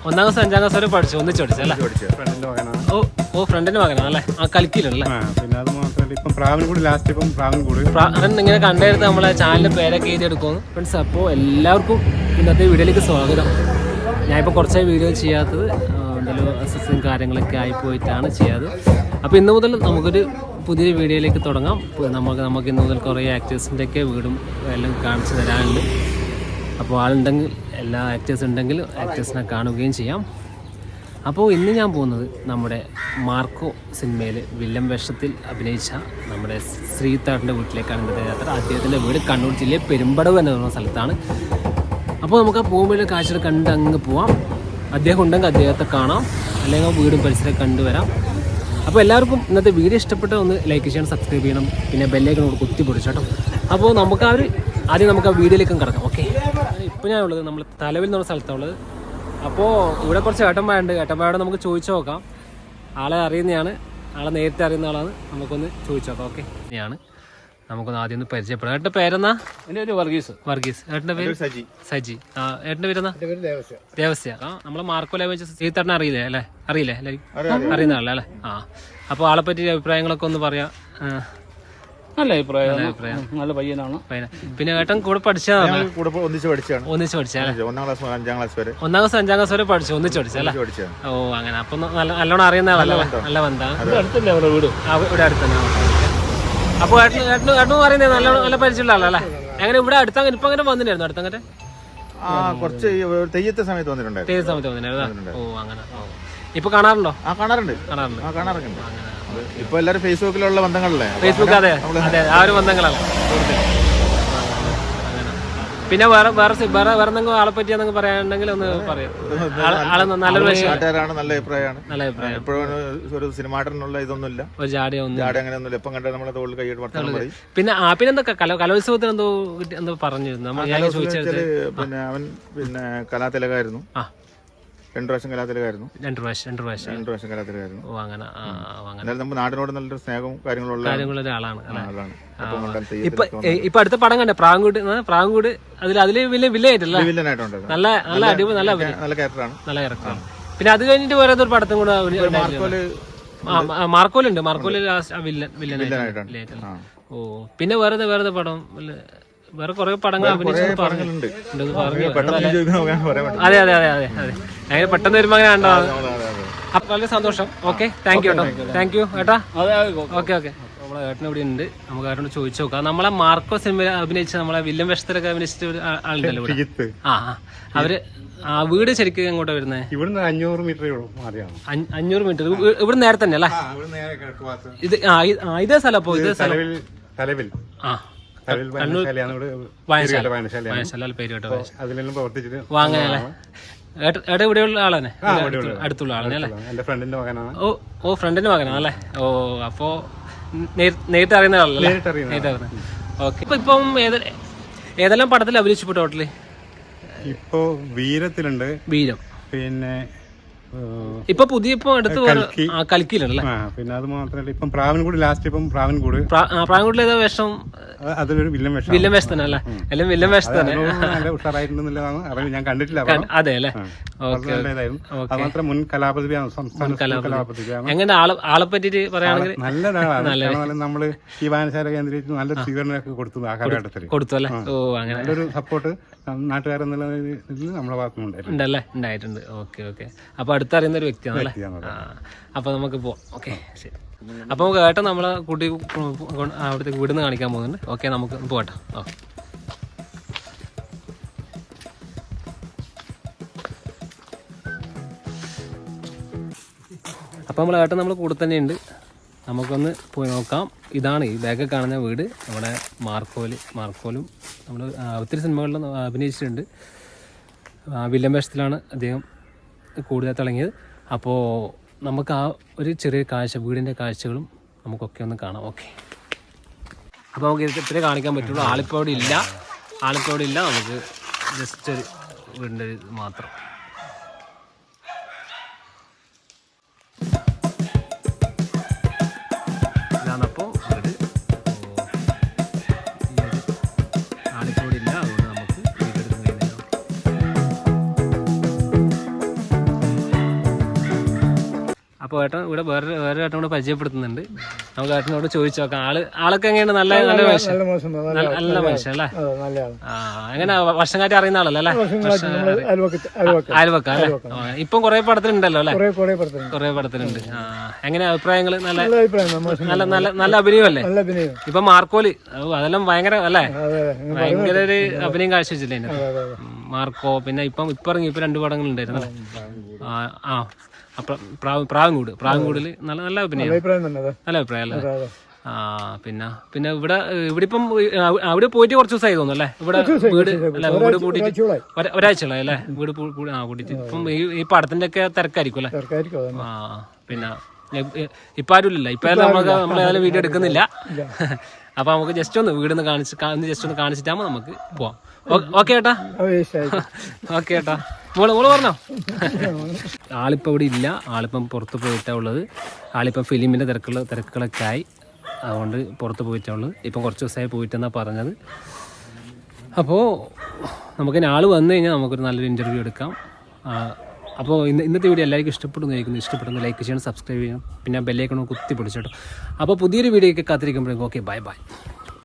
ഒന്നാം class 5ാം class വരെ പഠിച്ചു, ഒന്നിച്ച് പഠിച്ചല്ലേ? ഓ ഫ്രണ്ടിന്റെ മകനാണല്ലേ? ആ കളിക്കില്ലല്ലേ? പിന്നെ അത് മാത്രമല്ല ഇപ്പം പ്രാവൻകൂട് ലാസ്റ്റ് ഇപ്പം പ്രാവൻകൂട് ഇങ്ങനെ കണ്ടെടുത്ത് നമ്മളെ ചാനലിന്റെ പേരൊക്കെ എഴുതിയെടുക്കുന്നു ഫ്രണ്ട്സ്. അപ്പോൾ എല്ലാവർക്കും ഇന്നത്തെ വീഡിയോയിലേക്ക് സ്വാഗതം. ഞാനിപ്പോൾ കുറച്ചായി വീഡിയോ ചെയ്യാത്തത് എന്തെങ്കിലും അസ്വസ്ഥയും കാര്യങ്ങളൊക്കെ ആയിപ്പോയിട്ടാണ് ചെയ്യാറ്. അപ്പോൾ ഇന്ന് മുതൽ നമുക്കൊരു പുതിയൊരു വീഡിയോയിലേക്ക് തുടങ്ങാം. നമുക്ക് ഇന്ന് മുതൽ കുറേ ആക്ടേഴ്സിൻ്റെ ഒക്കെ വീടും എല്ലാം കാണിച്ചു തരാനുണ്ട്. അപ്പോൾ ആളുണ്ടെങ്കിൽ എല്ലാ ആക്ടേഴ്സ് ഉണ്ടെങ്കിൽ ആക്ടേഴ്സിനെ കാണുകയും ചെയ്യാം. അപ്പോൾ ഇന്ന് ഞാൻ പോകുന്നത് നമ്മുടെ മാർക്കോ സിനിമയിൽ വില്ലൻ വേഷത്തിൽ അഭിനയിച്ച നമ്മുടെ ശ്രീതാറിൻ്റെ വീട്ടിലേക്കാണ് ഇന്നത്തെ യാത്ര. അദ്ദേഹത്തിൻ്റെ വീട് കണ്ണൂർ ജില്ലയിൽ പെരുമ്പടവ് എന്ന് പറയുന്ന സ്ഥലത്താണ്. അപ്പോൾ നമുക്ക് ആ പോകുമ്പോൾ കാഴ്ചകൾ കണ്ട് അങ്ങ് പോവാം. അദ്ദേഹം ഉണ്ടെങ്കിൽ അദ്ദേഹത്തെ കാണാം, അല്ലെങ്കിൽ വീടും പരിസരം കണ്ടുവരാം. അപ്പോൾ എല്ലാവർക്കും ഇന്നത്തെ വീഡിയോ ഇഷ്ടപ്പെട്ട ഒന്ന് ലൈക്ക് ചെയ്യണം, സബ്സ്ക്രൈബ് ചെയ്യണം, പിന്നെ ബെല്ലേക്ക് നമുക്ക് കുത്തി പൊടിച്ചോട്ടോ. അപ്പോൾ നമുക്ക് ആദ്യം നമുക്ക് ആ വീഡിയോയിലേക്കും കിടക്കാം. ഓക്കെ, ഇപ്പോൾ ഞാനുള്ളത് നമ്മൾ തലവിൽ എന്നുള്ള സ്ഥലത്താണുള്ളത്. അപ്പോൾ ഇവിടെ കുറച്ച് ഏട്ടന്മാരുണ്ട്. ഏട്ടന്മാരോട് നമുക്ക് ചോദിച്ചു നോക്കാം. ആളെ അറിയുന്നതാണ്, ആളെ നേരത്തെ അറിയുന്ന ആളാണ്. നമുക്കൊന്ന് ചോദിച്ചു നോക്കാം. ഓക്കെ, ഇനിയാണ് നമുക്കൊന്ന് ആദ്യം ഒന്ന് പരിചയപ്പെടാം. ഏട്ടൻ്റെ പേരെന്നാ? എൻ്റെ പേര് വർഗീസ്. ഏട്ടൻ്റെ പേര് സജി. ആ ഏട്ടൻ്റെ പേരെന്നാ? ദേവസ്യ. ആ നമ്മളെ മാർക്കോലെ വെച്ച് ശ്രീതേട്ടനെ അറിയില്ലേ അല്ലേ? അറിയില്ലേ എല്ലാവരും? അറിയുന്ന ആളല്ലേ അല്ലേ? ആ, അപ്പോൾ ആളെ പറ്റി അഭിപ്രായങ്ങളൊക്കെ ഒന്ന് പറയാം. നല്ല അഭിപ്രായം, നല്ല പയ്യനാണ്. പിന്നെ ഏട്ടൻ കൂടെ പഠിച്ചതാണ്? ഒന്നിച്ച് പഠിച്ചാണ്. ഒന്നാം ക്ലാസ് 5ാം ക്ലാസ് വരെ. 1ാം ക്ലാസ് 5ാം ക്ലാസ് വരെ പഠിച്ചു, ഒന്നിച്ച് പഠിച്ചല്ലേ? ഓ അങ്ങനെ. അപ്പൊ നല്ലോണം അറിയുന്ന ആളല്ലേ? നല്ല ബന്ധമാണ്. അടുത്തല്ലേ അവരുടെ വീട്? ഇവിടെ അടുത്ത് തന്നെ. അപ്പൊ ഏട്ടനും പറയുന്നത് നല്ല പരിചയമുള്ള ആളല്ലേ? എങ്ങനെ ഇവിടെ അടുത്തങ്ങനെ ഇപ്പൊ അങ്ങനെ വന്നിട്ടായിരുന്നു? അടുത്തങ്ങനെ കുറച്ച് തെയ്യത്തെ സമയത്ത് വന്നിട്ടുണ്ടായിരുന്നു. ഓ അങ്ങനെ. ഇപ്പൊ കാണാറുണ്ടോ? കാണാറുണ്ട്. ഇപ്പൊ എല്ലാരും ഫേസ്ബുക്കിലുള്ള ബന്ധങ്ങളല്ലേ? ഫേസ്ബുക്ക്. അതെ അതെ, ആ ഒരു ബന്ധങ്ങളാണ്. പിന്നെ വേറെ എന്തെങ്കിലും ആളെ പറ്റി എന്തെങ്കിലും പറയാനുണ്ടെങ്കിൽ ഒന്ന് പറയാം. ആള് നല്ലൊരു നാട്ടുകാരാണ്, നല്ല അഭിപ്രായമാണ്. എപ്പോഴും ഒരു സിനിമാടനുള്ള ഇതൊന്നുമില്ല, ഒരു ജാടി അങ്ങനെയൊന്നുമില്ല. ഇപ്പം കണ്ട നമ്മളെ തോളിൽ കൈയിട്ട് വർത്തമാനം പറയും. പിന്നെ എന്തൊക്കെ കലോത്സവത്തിന് എന്തോ പറഞ്ഞിരുന്നു. പിന്നെ അവൻ കലാതിലകായിരുന്നു. 2 പ്രാവശ്യം കലാതിലകായിരുന്നു. 2 പ്രാവശ്യം കലാതിലകായിരുന്നു. ഓ അങ്ങനെ. എന്നാലും നമുക്ക് നാടിനോട് നല്ലൊരു സ്നേഹവും കാര്യങ്ങളുള്ള ആളാണ്. ഇപ്പൊ ഇപ്പൊ അടുത്ത പടം കണ്ടേ? പ്രാങ്കൂട്. അതില് വില്ലനായിട്ടല്ലേ? നല്ല അടിപൊളി, നല്ല ക്യാരക്ടറാണ്. പിന്നെ അത് കഴിഞ്ഞിട്ട് വേറെ ഒരു പടത്തും കൂടെ മാർക്കോലുണ്ട്. മാർക്കോല് വില്ലനായിട്ടാണ്. ഓ പിന്നെ വേറെ പടം വേറെ കുറെ പടങ്ങൾ അഭിനയിച്ചു പറഞ്ഞിട്ടുണ്ട്. അതെ അങ്ങനെ പെട്ടെന്ന് വരുമ്പോ അങ്ങനെ ഉണ്ടോ? അപ്പൊ വളരെ സന്തോഷം. ഓക്കെ, താങ്ക് യു ഏട്ടാ. ഓക്കെ. നമ്മളെ ഏട്ടൻ ഇവിടെ ഉണ്ട്. നമുക്ക് ഏട്ടനോട് ചോദിച്ചു നോക്കാം. നമ്മളെ മാർക്കോ സിനിമ അഭിനയിച്ച നമ്മളെ വില്ലൻ വേഷത്തിലൊക്കെ അഭിനയിച്ചിട്ട് ആളുണ്ടല്ലോ ഇവിടെ. അവര് വീട് ശരിക്കും എങ്ങോട്ടാ വരുന്നത്? ഇവിടുന്ന് 500 മീറ്റർ 500 മീറ്റർ ഇവിടെ നേരെ തന്നെ അല്ലേ? ഇതേ സ്ഥലം. അപ്പൊ ഇതേ സ്ഥലം തലവിൽ. ഏട്ടാ ഇവിടെയുള്ള ആളാണ്, അടുത്തുള്ള ആളാണ് അല്ലേ? ഓ ഫ്രണ്ടിന്റെ മകനാണല്ലേ? ഓ അപ്പോ നേരിട്ട് അറിയുന്ന ആളല്ലേ? ഓക്കെ. ഇപ്പം ഏതെല്ലാം പടത്തിൽ അഭിനയിച്ചു ടോട്ടല്? ഇപ്പൊ വീരത്തിലുണ്ട്. വീരം. പിന്നെ ഇപ്പൊ പുതിയ കൽക്കിയിലല്ലേ? പിന്നെ അത് മാത്രമല്ല ഇപ്പം പ്രാവൻകൂട് ലാസ്റ്റ്. ഇപ്പം പ്രാവൻകൂടിൽ ഏതാ വേഷം? അതിലൊരു വില്ലൻ വേഷം തന്നെ അല്ലേ? എല്ലാം വില്ലൻ വേഷം തന്നെ. ഉഷാറായിട്ടുണ്ടെന്നുള്ളതാണ്. ഞാൻ കണ്ടിട്ടില്ല. അതെ അല്ലേ? മാത്രം മുൻ കലാപതിയാണ്, സംസ്ഥാന കലാപതിയാണ്. എങ്ങനെ ആളെ പറ്റിട്ട് പറയുകയാണെങ്കിൽ നല്ലതാണ്. നമ്മള് ഈ വായനശാല കേന്ദ്രീകരിച്ച് നല്ലൊരു സ്വീകരണമൊക്കെ കൊടുത്തു ആ കാലഘട്ടത്തിൽ. കൊടുത്തു അല്ലേ? ഓ അങ്ങനെ. നല്ലൊരു സപ്പോർട്ട് നാട്ടുകാരെന്നുള്ള നമ്മളെ ഭാഗത്തുനിന്നുണ്ടല്ലേ? ഉണ്ടായിട്ടുണ്ട്. ഓക്കെ. അപ്പൊ അടുത്തറിയുന്ന ഒരു വ്യക്തിയാണല്ലേ? അപ്പൊ നമുക്ക് പോവാം. ഓക്കെ ശരി. അപ്പൊ നമുക്ക് ഏട്ടൻ നമ്മളെ കുട്ടി അവിടുത്തെ വീടിന്ന് കാണിക്കാൻ പോകുന്നുണ്ട്. ഓക്കെ, നമുക്ക് പോകട്ടെ. ഓക്കെ. അപ്പോൾ നമ്മൾ ഏട്ടൻ നമ്മളെ കൂടെ തന്നെ ഉണ്ട്. നമുക്കൊന്ന് പോയി നോക്കാം. ഇതാണ് ഈ ബാഗൊക്കെ കാണുന്ന വീട്. നമ്മുടെ മാർക്കോലും നമ്മൾ ഒത്തിരി സിനിമകളിലും അഭിനയിച്ചിട്ടുണ്ട്. വില്ലൻ വേഷത്തിലാണ് അദ്ദേഹം കൂടുതൽ തിളങ്ങിയത്. അപ്പോൾ നമുക്ക് ആ ഒരു ചെറിയ കാഴ്ച, വീടിൻ്റെ കാഴ്ചകളും നമുക്കൊക്കെ ഒന്ന് കാണാം. ഓക്കെ. അപ്പോൾ നമുക്ക് ഇത്രേ കാണിക്കാൻ പറ്റുള്ളൂ. ആളിപ്പോൾ അവിടെ ഇല്ല. നമുക്ക് ജസ്റ്റ് ഒരു വീടിൻ്റെ മാത്രം. ഇതാണപ്പോൾ വീട്. ആളിപ്പോൾ ഇല്ല, അതുകൊണ്ട് നമുക്ക് വീടെടുത്ത് കഴിഞ്ഞാൽ അപ്പോൾ ഏട്ടൻ ഇവിടെ വേറെ ഏട്ടൻ കൂടെ പരിചയപ്പെടുത്തുന്നുണ്ട്. നമുക്ക് ഏട്ടനോട് ചോദിച്ചു നോക്കാം. ആളൊക്കെ എങ്ങനെയാണ്? നല്ല മനുഷ്യൻ, നല്ല മനുഷ്യൻ അല്ലേ? എങ്ങനെ വർഷങ്ങാറ്റി അറിയുന്ന ആളല്ലേ അല്ലേ? അയൽവക്ക അല്ലേ? ഇപ്പം കുറെ പടത്തിലുണ്ടല്ലോ അല്ലേ? കുറെ പടത്തിലുണ്ട്. എങ്ങനെ അഭിപ്രായങ്ങൾ? നല്ല അഭിനയമല്ലേ? ഇപ്പൊ മാർക്കോല് അതെല്ലാം ഭയങ്കര അല്ലേ? ഭയങ്കര ഒരു അഭിനയം കാഴ്ചവെച്ചില്ലേ മാർക്കോ? പിന്നെ ഇപ്പൊ ഇറങ്ങി 2 പടങ്ങളുണ്ടായിരുന്നു. പ്രാവൻകൂടില് നല്ല അഭിനയം, നല്ല അഭിപ്രായം അല്ലേ? പിന്നെ ഇവിടെ ഇപ്പം അവിടെ പോയിട്ട് കുറച്ച് ദിവസമായി തോന്നുന്നു അല്ലേ? വീട് പൂട്ടിട്ട് ഒരാഴ്ചയുള്ള അല്ലേ? വീട് പൂട്ടിട്ട് ഇപ്പം ഈ പടത്തിന്റെ ഒക്കെ തിരക്കായിരിക്കും അല്ലേ? പിന്നെ ഇപ്പൊ ആരുമില്ല. ഇപ്പൊ നമ്മളേതായാലും വീഡിയോ എടുക്കുന്നില്ല. അപ്പൊ നമുക്ക് ജസ്റ്റ് ഒന്ന് വീടൊന്ന് കാണിച്ചിട്ടാകുമ്പോ നമുക്ക് പോവാം. ഓക്കെ ഏട്ടാ? ഓക്കെ ഏട്ടാ. മോള് പറഞ്ഞോ. ആളിപ്പോൾ ഇവിടെ ഇല്ല, ആളിപ്പം പുറത്ത് പോയിട്ടാണ് ഉള്ളത്. ആളിപ്പം ഫിലിമിൻ്റെ തിരക്കുകളൊക്കെ ആയി, അതുകൊണ്ട് പുറത്ത് പോയിട്ടാണ് ഉള്ളത്. ഇപ്പം കുറച്ച് ദിവസമായി പോയിട്ടെന്നാണ് പറഞ്ഞത്. അപ്പോൾ നമുക്ക് ആൾ വന്നു കഴിഞ്ഞാൽ നമുക്കൊരു നല്ലൊരു ഇൻ്റർവ്യൂ എടുക്കാം. അപ്പോൾ ഇന്നത്തെ വീഡിയോ എല്ലാവർക്കും ഇഷ്ടപ്പെടുന്നു ലൈക്ക് ചെയ്യണം, സബ്സ്ക്രൈബ് ചെയ്യണം, പിന്നെ ബെല്ലൈക്കൺ കുത്തി പിടിച്ചോട്ടോ. അപ്പോൾ പുതിയൊരു വീഡിയോയ്ക്ക് കാത്തിരിക്കുമ്പോഴേക്കും ഓക്കെ ബൈ.